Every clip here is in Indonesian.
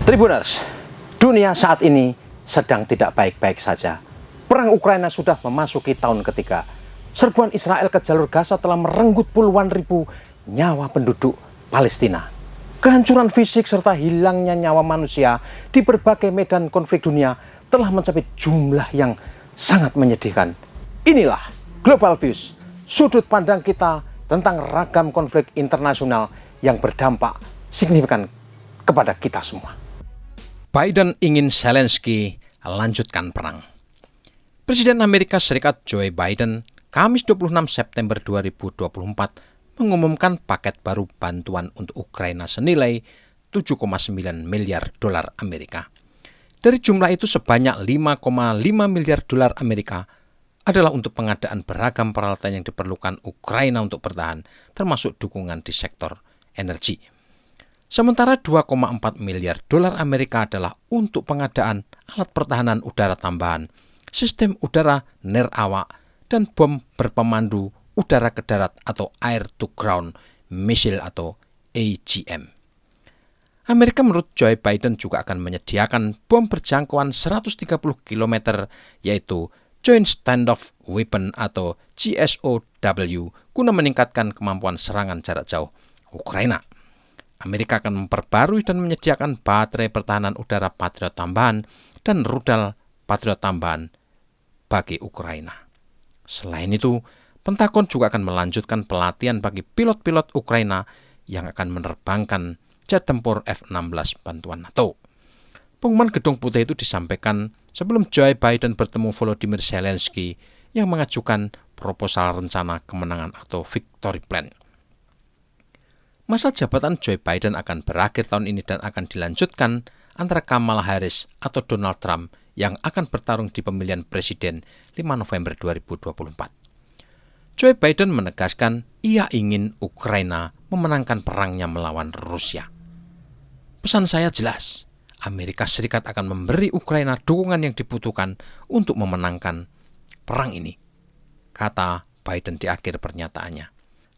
Tribuners, dunia saat ini sedang tidak baik-baik saja. Perang Ukraina sudah memasuki tahun ketiga. Serbuan Israel ke jalur Gaza telah merenggut puluhan ribu nyawa penduduk Palestina. Kehancuran fisik serta hilangnya nyawa manusia di berbagai medan konflik dunia telah mencapai jumlah yang sangat menyedihkan. Inilah Global Views, sudut pandang kita tentang ragam konflik internasional yang berdampak signifikan kepada kita semua. Biden ingin Zelensky lanjutkan perang. Presiden Amerika Serikat Joe Biden Kamis 26 September 2024 mengumumkan paket baru bantuan untuk Ukraina senilai 7,9 miliar dolar Amerika. Dari jumlah itu sebanyak 5,5 miliar dolar Amerika adalah untuk pengadaan beragam peralatan yang diperlukan Ukraina untuk bertahan, termasuk dukungan di sektor energi. Sementara 2,4 miliar dolar Amerika adalah untuk pengadaan alat pertahanan udara tambahan, sistem udara nirawak, dan bom berpemandu udara ke darat atau air to ground missile atau AGM. Amerika menurut Joe Biden juga akan menyediakan bom berjangkauan 130 km yaitu Joint Standoff Weapon atau GSOW guna meningkatkan kemampuan serangan jarak jauh Ukraina. Amerika akan memperbarui dan menyediakan baterai pertahanan udara Patriot tambahan dan rudal Patriot tambahan bagi Ukraina. Selain itu, Pentagon juga akan melanjutkan pelatihan bagi pilot-pilot Ukraina yang akan menerbangkan jet tempur F-16 bantuan NATO. Pengumuman Gedung Putih itu disampaikan sebelum Joe Biden bertemu Volodymyr Zelensky yang mengajukan proposal rencana kemenangan atau Victory Plan. Masa jabatan Joe Biden akan berakhir tahun ini dan akan dilanjutkan antara Kamala Harris atau Donald Trump yang akan bertarung di pemilihan presiden 5 November 2024. Joe Biden menegaskan ia ingin Ukraina memenangkan perangnya melawan Rusia. Pesan saya jelas, Amerika Serikat akan memberi Ukraina dukungan yang dibutuhkan untuk memenangkan perang ini, kata Biden di akhir pernyataannya.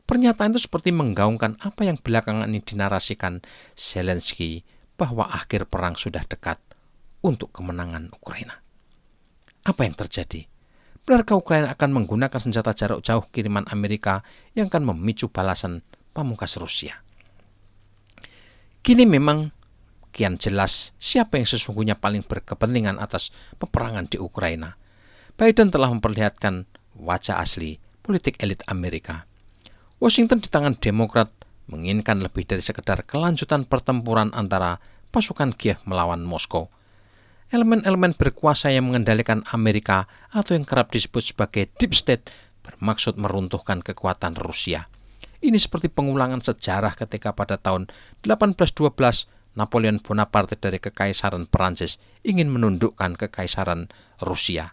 Pernyataan itu seperti menggaungkan apa yang belakangan ini dinarasikan Zelensky bahwa akhir perang sudah dekat untuk kemenangan Ukraina. Apa yang terjadi? Benarkah Ukraina akan menggunakan senjata jarak jauh kiriman Amerika yang akan memicu balasan pamungkas Rusia? Kini memang kian jelas siapa yang sesungguhnya paling berkepentingan atas peperangan di Ukraina. Biden telah memperlihatkan wajah asli politik elit Amerika. Washington di tangan Demokrat menginginkan lebih dari sekedar kelanjutan pertempuran antara pasukan Kiev melawan Moskow. Elemen-elemen berkuasa yang mengendalikan Amerika atau yang kerap disebut sebagai Deep State bermaksud meruntuhkan kekuatan Rusia. Ini seperti pengulangan sejarah ketika pada tahun 1812 Napoleon Bonaparte dari Kekaisaran Perancis ingin menundukkan Kekaisaran Rusia.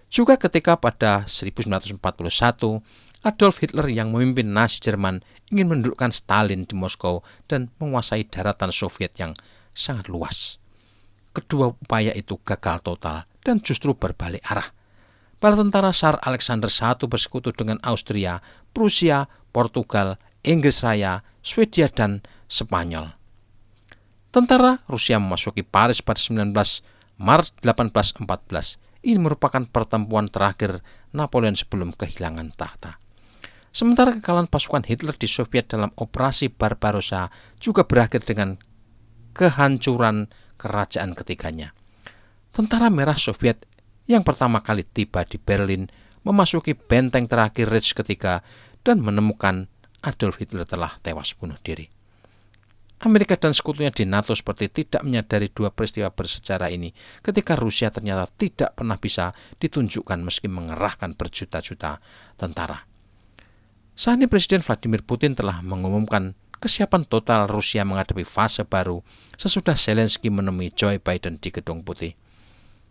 Juga ketika pada 1941 Adolf Hitler yang memimpin Nazi Jerman ingin mendudukkan Stalin di Moskow dan menguasai daratan Soviet yang sangat luas. Kedua upaya itu gagal total dan justru berbalik arah. Bala tentara Tsar Alexander I bersekutu dengan Austria, Prusia, Portugal, Inggris Raya, Swedia, dan Spanyol. Tentara Rusia memasuki Paris pada 19 Maret 1814. Ini merupakan pertempuran terakhir Napoleon sebelum kehilangan tahta. Sementara kekalahan pasukan Hitler di Soviet dalam operasi Barbarossa juga berakhir dengan kehancuran kerajaan ketiganya. Tentara Merah Soviet yang pertama kali tiba di Berlin memasuki benteng terakhir Reich ketiga dan menemukan Adolf Hitler telah tewas bunuh diri. Amerika dan sekutunya di NATO seperti tidak menyadari dua peristiwa bersejarah ini ketika Rusia ternyata tidak pernah bisa ditunjukkan meski mengerahkan berjuta-juta tentara. Saat ini Presiden Vladimir Putin telah mengumumkan kesiapan total Rusia menghadapi fase baru sesudah Zelensky menemui Joe Biden di Gedung Putih.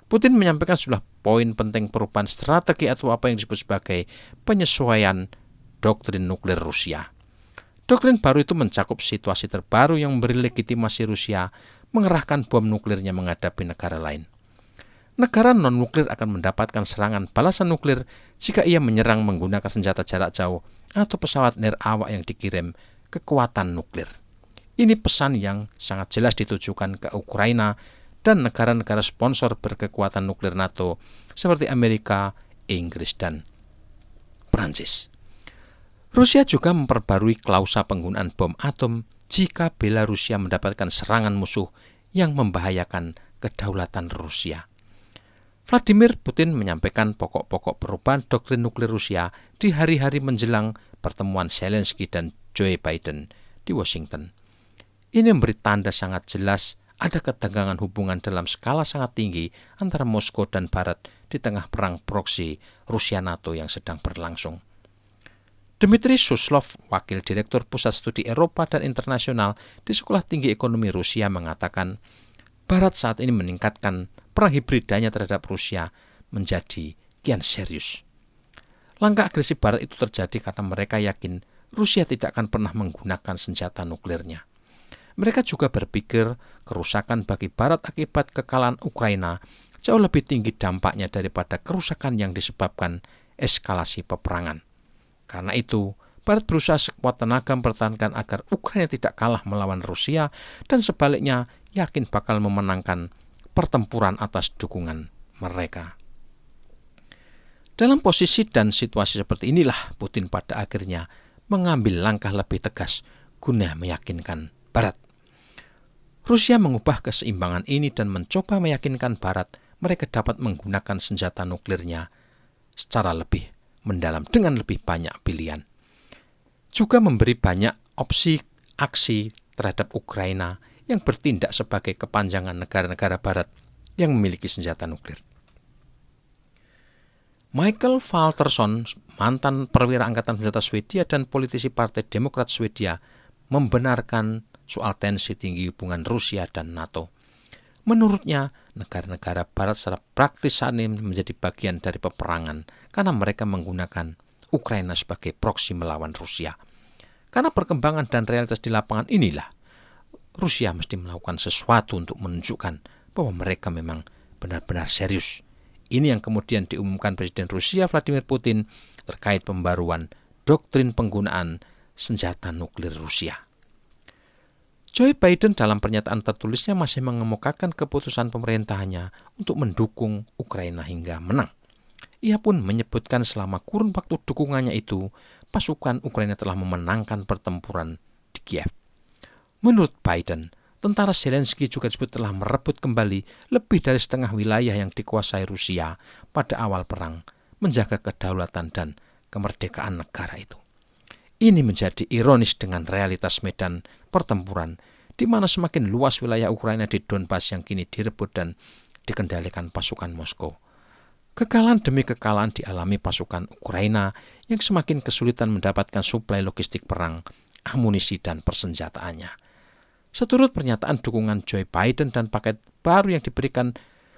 Putin menyampaikan sejumlah poin penting perubahan strategi atau apa yang disebut sebagai penyesuaian doktrin nuklir Rusia. Doktrin baru itu mencakup situasi terbaru yang memberi legitimasi Rusia mengerahkan bom nuklirnya menghadapi negara lain. Negara non-nuklir akan mendapatkan serangan balasan nuklir jika ia menyerang menggunakan senjata jarak jauh atau pesawat nirawak yang dikirim kekuatan nuklir. Ini pesan yang sangat jelas ditujukan ke Ukraina dan negara-negara sponsor berkekuatan nuklir NATO seperti Amerika, Inggris, dan Prancis. Rusia juga memperbarui klausa penggunaan bom atom jika Belarusia mendapatkan serangan musuh yang membahayakan kedaulatan Rusia. Vladimir Putin menyampaikan pokok-pokok perubahan doktrin nuklir Rusia di hari-hari menjelang pertemuan Zelensky dan Joe Biden di Washington. Ini memberi tanda sangat jelas ada ketegangan hubungan dalam skala sangat tinggi antara Moskow dan Barat di tengah perang proksi Rusia-NATO yang sedang berlangsung. Dmitry Suslov, Wakil Direktur Pusat Studi Eropa dan Internasional di Sekolah Tinggi Ekonomi Rusia mengatakan, Barat saat ini meningkatkan perang hibridanya terhadap Rusia menjadi kian serius. Langkah agresif Barat itu terjadi karena mereka yakin Rusia tidak akan pernah menggunakan senjata nuklirnya. Mereka juga berpikir kerusakan bagi Barat akibat kekalahan Ukraina jauh lebih tinggi dampaknya daripada kerusakan yang disebabkan eskalasi peperangan. Karena itu, Barat berusaha sekuat tenaga mempertahankan agar Ukraina tidak kalah melawan Rusia dan sebaliknya yakin bakal memenangkan pertempuran atas dukungan mereka. Dalam posisi dan situasi seperti inilah Putin pada akhirnya mengambil langkah lebih tegas guna meyakinkan Barat. Rusia mengubah keseimbangan ini dan mencoba meyakinkan Barat mereka dapat menggunakan senjata nuklirnya secara lebih mendalam dengan lebih banyak pilihan. Juga memberi banyak opsi aksi terhadap Ukraina yang bertindak sebagai kepanjangan negara-negara Barat yang memiliki senjata nuklir. Michael Waltersson, mantan perwira angkatan senjata Swedia dan politisi Partai Demokrat Swedia, membenarkan soal tensi tinggi hubungan Rusia dan NATO. Menurutnya, negara-negara Barat secara praktis saat ini menjadi bagian dari peperangan karena mereka menggunakan Ukraina sebagai proksi melawan Rusia. Karena perkembangan dan realitas di lapangan inilah, Rusia mesti melakukan sesuatu untuk menunjukkan bahwa mereka memang benar-benar serius. Ini yang kemudian diumumkan Presiden Rusia Vladimir Putin terkait pembaruan doktrin penggunaan senjata nuklir Rusia. Joe Biden dalam pernyataan tertulisnya masih mengemukakan keputusan pemerintahannya untuk mendukung Ukraina hingga menang. Ia pun menyebutkan selama kurun waktu dukungannya itu, pasukan Ukraina telah memenangkan pertempuran di Kiev. Menurut Biden, tentara Zelensky juga disebut telah merebut kembali lebih dari setengah wilayah yang dikuasai Rusia pada awal perang, menjaga kedaulatan dan kemerdekaan negara itu. Ini menjadi ironis dengan realitas medan pertempuran, di mana semakin luas wilayah Ukraina di Donbas yang kini direbut dan dikendalikan pasukan Moskow. Kekalahan demi kekalahan dialami pasukan Ukraina yang semakin kesulitan mendapatkan suplai logistik perang, amunisi, dan persenjataannya. Seturut pernyataan dukungan Joe Biden dan paket baru yang diberikan,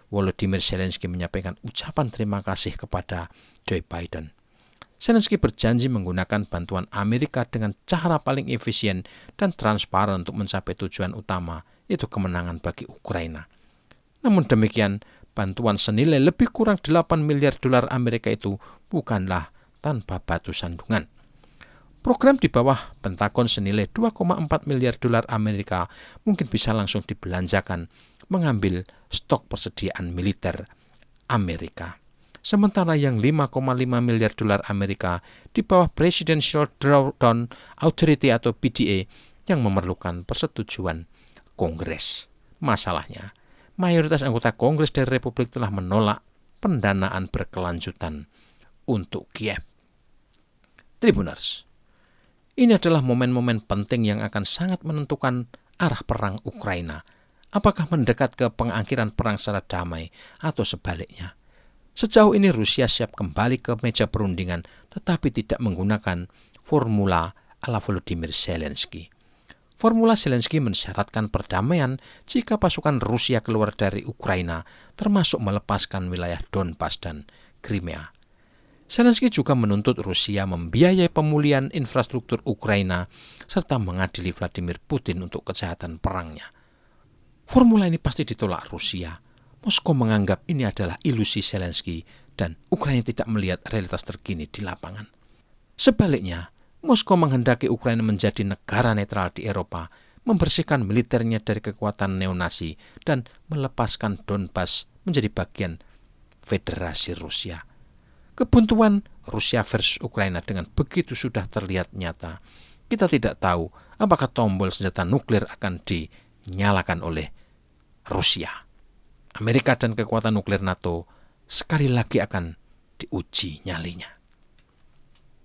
Volodymyr Zelensky menyampaikan ucapan terima kasih kepada Joe Biden. Zelensky berjanji menggunakan bantuan Amerika dengan cara paling efisien dan transparan untuk mencapai tujuan utama, yaitu kemenangan bagi Ukraina. Namun demikian, bantuan senilai lebih kurang 8 miliar dolar Amerika itu bukanlah tanpa batu sandungan. Program di bawah Pentagon senilai 2,4 miliar dolar Amerika mungkin bisa langsung dibelanjakan mengambil stok persediaan militer Amerika. Sementara yang 5,5 miliar dolar Amerika di bawah Presidential Drawdown Authority atau PDA yang memerlukan persetujuan Kongres. Masalahnya, mayoritas anggota Kongres dari Republik telah menolak pendanaan berkelanjutan untuk Kiev. Tribuners, ini adalah momen-momen penting yang akan sangat menentukan arah perang Ukraina. Apakah mendekat ke pengakhiran perang secara damai atau sebaliknya? Sejauh ini Rusia siap kembali ke meja perundingan tetapi tidak menggunakan formula ala Volodymyr Zelensky. Formula Zelensky mensyaratkan perdamaian jika pasukan Rusia keluar dari Ukraina, termasuk melepaskan wilayah Donbas dan Crimea. Zelensky juga menuntut Rusia membiayai pemulihan infrastruktur Ukraina serta mengadili Vladimir Putin untuk kejahatan perangnya. Formula ini pasti ditolak Rusia. Moskow menganggap ini adalah ilusi Zelensky dan Ukraina tidak melihat realitas terkini di lapangan. Sebaliknya, Moskow menghendaki Ukraina menjadi negara netral di Eropa membersihkan militernya dari kekuatan neonasi dan melepaskan Donbas menjadi bagian Federasi Rusia. Kebuntuan Rusia versus Ukraina dengan begitu sudah terlihat nyata. Kita tidak tahu apakah tombol senjata nuklir akan dinyalakan oleh Rusia. Amerika dan kekuatan nuklir NATO sekali lagi akan diuji nyalinya.